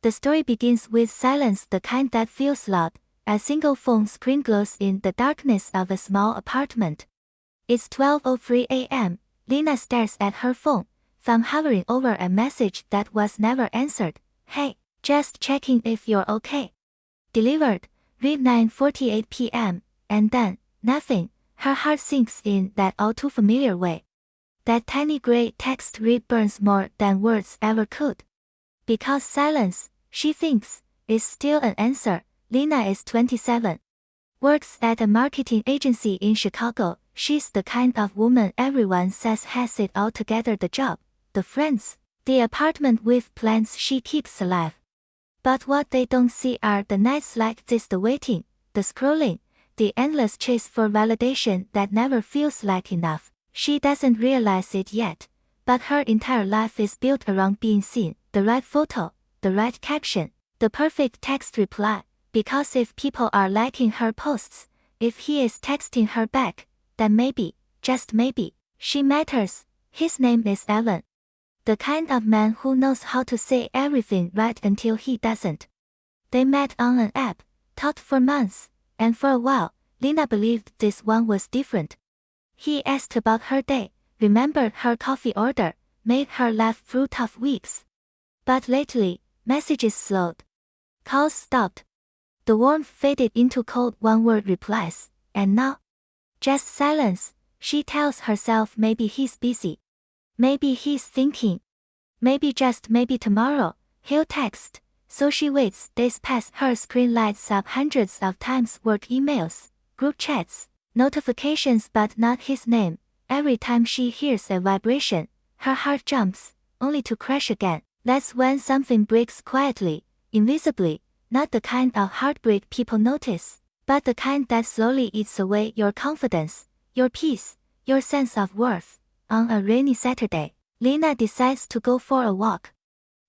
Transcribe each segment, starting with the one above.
The story begins with silence, the kind that feels loud. A single phone screen glows in the darkness of a small apartment. It's 12:03 a.m. Lena stares at her phone, thumb hovering over a message that was never answered. Hey, just checking if you're okay. Delivered, read 9:48 p.m., and then, nothing. Her heart sinks in that all too familiar way. That tiny gray text read burns more than words ever could. Because silence, she thinks, is still an answer. Lena is 27. Works at a marketing agency in Chicago. She's the kind of woman everyone says has it all together: the job, the friends, the apartment with plants she keeps alive. But what they don't see are the nights like this, the waiting, the scrolling, the endless chase for validation that never feels like enough. She doesn't realize it yet, but her entire life is built around being seen, the right photo, the right caption, the perfect text reply. Because if people are liking her posts, if he is texting her back, then maybe, just maybe, she matters. His name is Evan. The kind of man who knows how to say everything right until he doesn't. They met on an app, talked for months, and for a while, Lena believed this one was different. He asked about her day, remembered her coffee order, made her laugh through tough weeks. But lately, messages slowed. Calls stopped. The warmth faded into cold one-word replies, and now, just silence. She tells herself maybe he's busy. Maybe he's thinking. Maybe just maybe tomorrow, he'll text. So she waits. Days pass. Her screen lights up hundreds of times. Work emails, group chats, notifications, but not his name. Every time she hears a vibration, her heart jumps, only to crash again. That's when something breaks quietly, invisibly. Not the kind of heartbreak people notice, but the kind that slowly eats away your confidence, your peace, your sense of worth. On a rainy Saturday, Lena decides to go for a walk.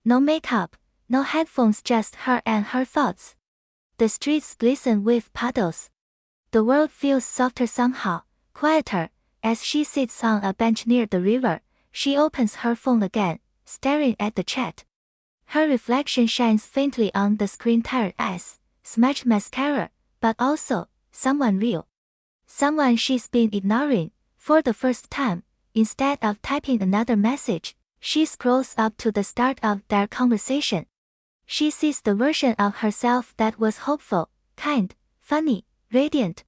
No makeup, no headphones, just her and her thoughts. The streets glisten with puddles. The world feels softer somehow, quieter. As she sits on a bench near the river, she opens her phone again, staring at the chat. Her reflection shines faintly on the screen. Tired eyes, smudged mascara, but also, someone real. Someone she's been ignoring. For the first time, instead of typing another message, she scrolls up to the start of their conversation. She sees the version of herself that was hopeful, kind, funny, radiant.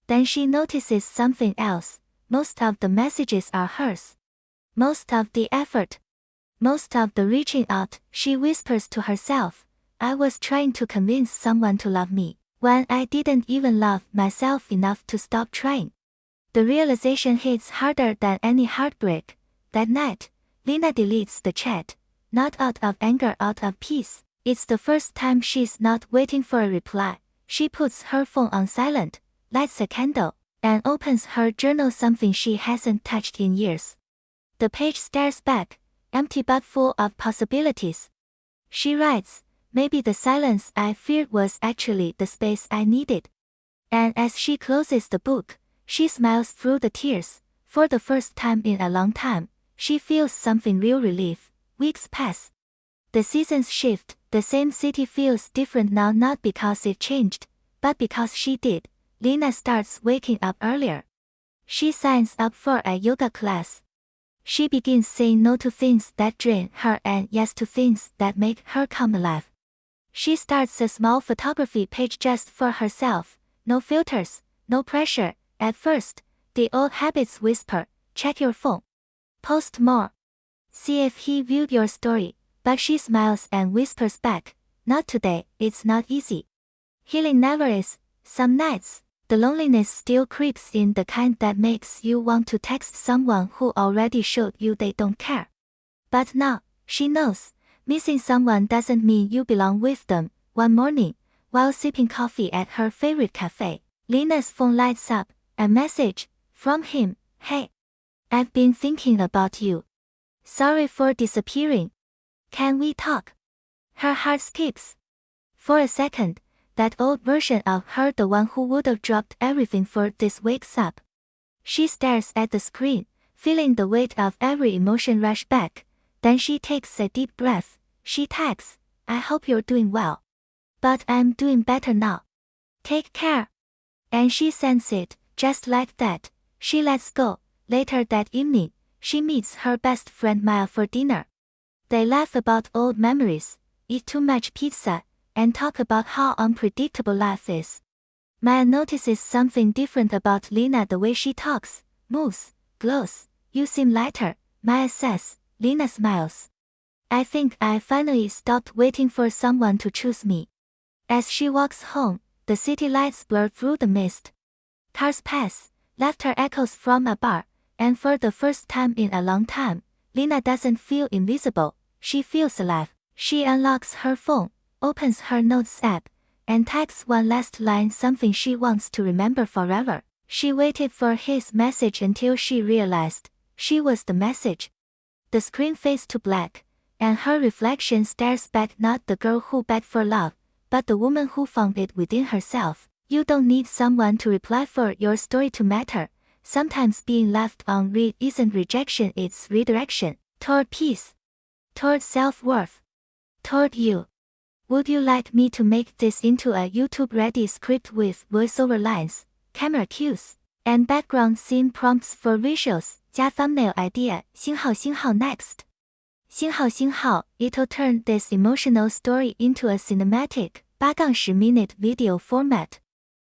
Then she notices something else. Most of the messages are hers. Most of the effort. Most of the reaching out. She whispers to herself, I was trying to convince someone to love me, when I didn't even love myself enough to stop trying. The realization hits harder than any heartbreak. That night, Lena deletes the chat, not out of anger, out of peace. It's the first time she's not waiting for a reply. She puts her phone on silent, lights a candle, and opens her journal, something she hasn't touched in years. The page stares back, empty but full of possibilities. She writes, maybe the silence I feared was actually the space I needed. And as she closes the book, she smiles through the tears. For the first time in a long time, she feels something real: relief. Weeks pass. The seasons shift. The same city feels different now, not because it changed, but because she did. Lena starts waking up earlier. She signs up for a yoga class. She begins saying no to things that drain her and yes to things that make her come alive. She starts a small photography page just for herself. No filters, no pressure. At first, the old habits whisper, check your phone. Post more. See if he viewed your story. But she smiles and whispers back, not today. It's not easy. Healing never is. Some nights, the loneliness still creeps in, the kind that makes you want to text someone who already showed you they don't care. But now, she knows, missing someone doesn't mean you belong with them. One morning, while sipping coffee at her favorite cafe, Lena's phone lights up. A message from him. Hey, I've been thinking about you. Sorry for disappearing. Can we talk? Her heart skips. For a second, that old version of her, the one who would have dropped everything for this, wakes up. She stares at the screen, feeling the weight of every emotion rush back. Then she takes a deep breath. She tags, I hope you're doing well. But I'm doing better now. Take care. And she sends it, just like that. She lets go. Later that evening, she meets her best friend Maya for dinner. They laugh about old memories, eat too much pizza, and talk about how unpredictable life is. Maya notices something different about Lena, the way she talks, moves, glows. You seem lighter, Maya says. Lena smiles. I think I finally stopped waiting for someone to choose me. As she walks home, the city lights blur through the mist. Cars pass, laughter echoes from a bar, and for the first time in a long time, Lena doesn't feel invisible, she feels alive. She unlocks her phone, opens her Notes app, and types one last line, something she wants to remember forever. She waited for his message until she realized she was the message. The screen fades to black, and her reflection stares back, not the girl who begged for love, but the woman who found it within herself. You don't need someone to reply for your story to matter. Sometimes being left unread isn't rejection, it's redirection. Toward peace. Toward self-worth. Toward you. Would you like me to make this into a YouTube-ready script with voiceover lines, camera cues, and background scene prompts for visuals,加 thumbnail idea, 星号 next. 星号, it'll turn this emotional story into a cinematic 8-10 minute video format.